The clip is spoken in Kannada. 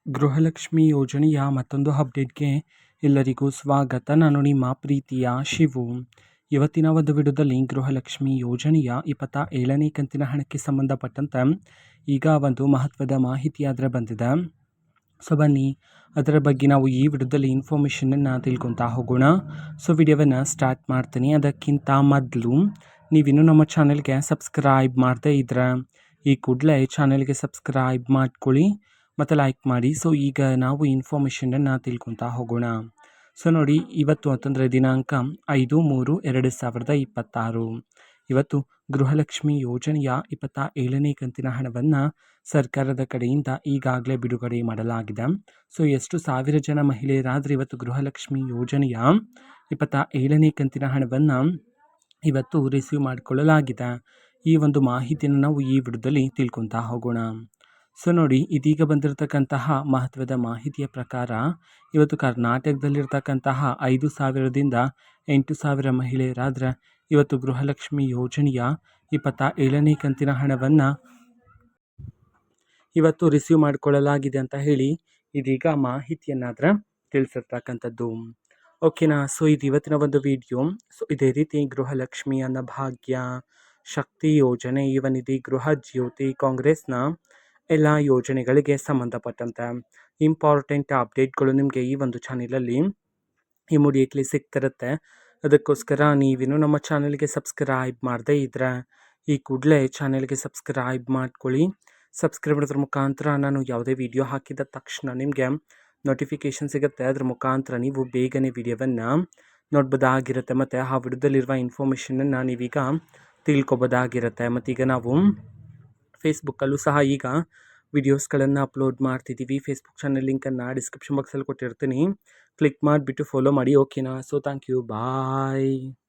ಗೃಹಲಕ್ಷ್ಮಿ ಯೋಜನೆಯ ಮತ್ತೊಂದು ಅಪ್ಡೇಟ್‌ಗೆ ಎಲ್ಲರಿಗೂ ಸ್ವಾಗತ. ನಾನು ನಿಮ್ಮ ಪ್ರೀತಿಯ ಶಿವು. ಇವತ್ತಿನ ಒಂದು ವಿಡಿಯೋದಲ್ಲಿ ಗೃಹಲಕ್ಷ್ಮಿ ಯೋಜನೆಯ 27ನೇ ಕಂತಿನ ಹಣಕ್ಕೆ ಸಂಬಂಧಪಟ್ಟಂತೆ ಈಗ ಒಂದು ಮಹತ್ವದ ಮಾಹಿತಿ ಬಂದಿದೆ. ಸೊ ಬನ್ನಿ ಅದರ ಬಗ್ಗೆ ನಾವು ಈ ವಿಡಿಯೋದಲ್ಲಿ ಇನ್ಫಾರ್ಮೇಷನನ್ನು ತಿಳ್ಕೊತಾ ಹೋಗೋಣ. ಸೊ ವಿಡಿಯೋವನ್ನು ಸ್ಟಾರ್ಟ್ ಮಾಡ್ತೀನಿ. ಅದಕ್ಕಿಂತ ಮೊದಲು ನೀವಿನ್ನೂ ನಮ್ಮ ಚಾನೆಲ್ಗೆ ಸಬ್ಸ್ಕ್ರೈಬ್ ಮಾಡದೇ ಇದ್ದರೆ ಈ ಕೂಡಲೇ ಚಾನೆಲ್ಗೆ ಸಬ್ಸ್ಕ್ರೈಬ್ ಮಾಡ್ಕೊಳ್ಳಿ ಮತ್ತು ಲೈಕ್ ಮಾಡಿ. ಸೊ ಈಗ ನಾವು ಇನ್ಫಾರ್ಮೇಷನನ್ನು ತಿಳ್ಕೊತಾ ಹೋಗೋಣ. ಸೊ ನೋಡಿ, ಇವತ್ತು ಅಂತಂದರೆ ದಿನಾಂಕ 5/3/2026 ಇವತ್ತು ಗೃಹಲಕ್ಷ್ಮಿ ಯೋಜನೆಯ 27ನೇ ಕಂತಿನ ಹಣವನ್ನು ಸರ್ಕಾರದ ಕಡೆಯಿಂದ ಈಗಾಗಲೇ ಬಿಡುಗಡೆ ಮಾಡಲಾಗಿದೆ. ಸೊ ಎಷ್ಟು ಸಾವಿರ ಜನ ಮಹಿಳೆಯರಾದರೆ ಇವತ್ತು ಗೃಹಲಕ್ಷ್ಮಿ ಯೋಜನೆಯ 27ನೇ ಕಂತಿನ ಹಣವನ್ನು ಇವತ್ತು ರಿಸೀವ್ ಮಾಡಿಕೊಳ್ಳಲಾಗಿದೆ. ಈ ಒಂದು ಮಾಹಿತಿಯನ್ನು ನಾವು ಈ ವಿಡಿಯೋದಲ್ಲಿ ತಿಳ್ಕೊತಾ ಹೋಗೋಣ. ಸೊ ನೋಡಿ, ಇದೀಗ ಬಂದಿರತಕ್ಕಂತಹ ಮಹತ್ವದ ಮಾಹಿತಿಯ ಪ್ರಕಾರ ಇವತ್ತು ಕರ್ನಾಟಕದಲ್ಲಿರ್ತಕ್ಕಂತಹ 5,000ದಿಂದ 8,000 ಮಹಿಳೆಯರಾದರೆ ಇವತ್ತು ಗೃಹಲಕ್ಷ್ಮಿ ಯೋಜನೆಯ 27ನೇ ಕಂತಿನ ಹಣವನ್ನು ಇವತ್ತು ರಿಸೀವ್ ಮಾಡಿಕೊಳ್ಳಲಾಗಿದೆ ಅಂತ ಹೇಳಿ ಇದೀಗ ಮಾಹಿತಿಯನ್ನಾದ್ರೆ ತಿಳಿಸಿರ್ತಕ್ಕಂಥದ್ದು. ಓಕೆನಾ. ಸೊ ಇದು ಇವತ್ತಿನ ಒಂದು ವಿಡಿಯೋ. ಸೊ ಇದೇ ರೀತಿ ಗೃಹಲಕ್ಷ್ಮಿ, ಅನ್ನಭಾಗ್ಯ, ಶಕ್ತಿ ಯೋಜನೆ, ಇವನಿಧಿ, ಗೃಹ ಜ್ಯೋತಿ, ಕಾಂಗ್ರೆಸ್ನ ಎಲ್ಲ ಯೋಜನೆಗಳಿಗೆ ಸಂಬಂಧಪಟ್ಟಂತೆ ಇಂಪಾರ್ಟೆಂಟ್ ಅಪ್ಡೇಟ್ಗಳು ನಿಮಗೆ ಈ ಒಂದು ಚಾನೆಲಲ್ಲಿ ಇಮಿಡಿಯೇಟ್ಲಿ ಸಿಗ್ತಿರುತ್ತೆ. ಅದಕ್ಕೋಸ್ಕರ ನೀವಿನ್ನೂ ನಮ್ಮ ಚಾನೆಲ್ಗೆ ಸಬ್ಸ್ಕ್ರೈಬ್ ಮಾಡದೇ ಇದ್ದರೆ ಈ ಕೂಡಲೇ ಚಾನೆಲ್ಗೆ ಸಬ್ಸ್ಕ್ರೈಬ್ ಮಾಡ್ಕೊಳ್ಳಿ. ಸಬ್ಸ್ಕ್ರೈಬ್ ಮಾಡೋದ್ರ ಮುಖಾಂತರ ನಾನು ಯಾವುದೇ ವಿಡಿಯೋ ಹಾಕಿದ ತಕ್ಷಣ ನಿಮಗೆ ನೋಟಿಫಿಕೇಷನ್ ಸಿಗುತ್ತೆ. ಅದ್ರ ಮುಖಾಂತರ ನೀವು ಬೇಗನೆ ವಿಡಿಯೋವನ್ನು ನೋಡ್ಬೋದಾಗಿರುತ್ತೆ ಮತ್ತು ಆ ವಿಡಿಯೋದಲ್ಲಿರುವ ಇನ್ಫಾರ್ಮೇಷನನ್ನು ನೀವೀಗ ತಿಳ್ಕೊಬೋದಾಗಿರುತ್ತೆ. ಮತ್ತೀಗ ನಾವು ಫೇಸ್ಬುಕ್ಕಲ್ಲೂ ಸಹ ಈಗ ವಿಡಿಯೋಸ್ಗಳನ್ನು ಅಪ್ಲೋಡ್ ಮಾಡ್ತಿದ್ದೀವಿ. ಫೇಸ್ಬುಕ್ ಚಾನಲ್ ಲಿಂಕನ್ನು ಡಿಸ್ಕ್ರಿಪ್ಷನ್ ಬಾಕ್ಸಲ್ಲಿ ಕೊಟ್ಟಿರ್ತೀನಿ. ಕ್ಲಿಕ್ ಮಾಡಿಬಿಟ್ಟು ಫಾಲೋ ಮಾಡಿ. ಓಕೆನಾ. So thank you, bye.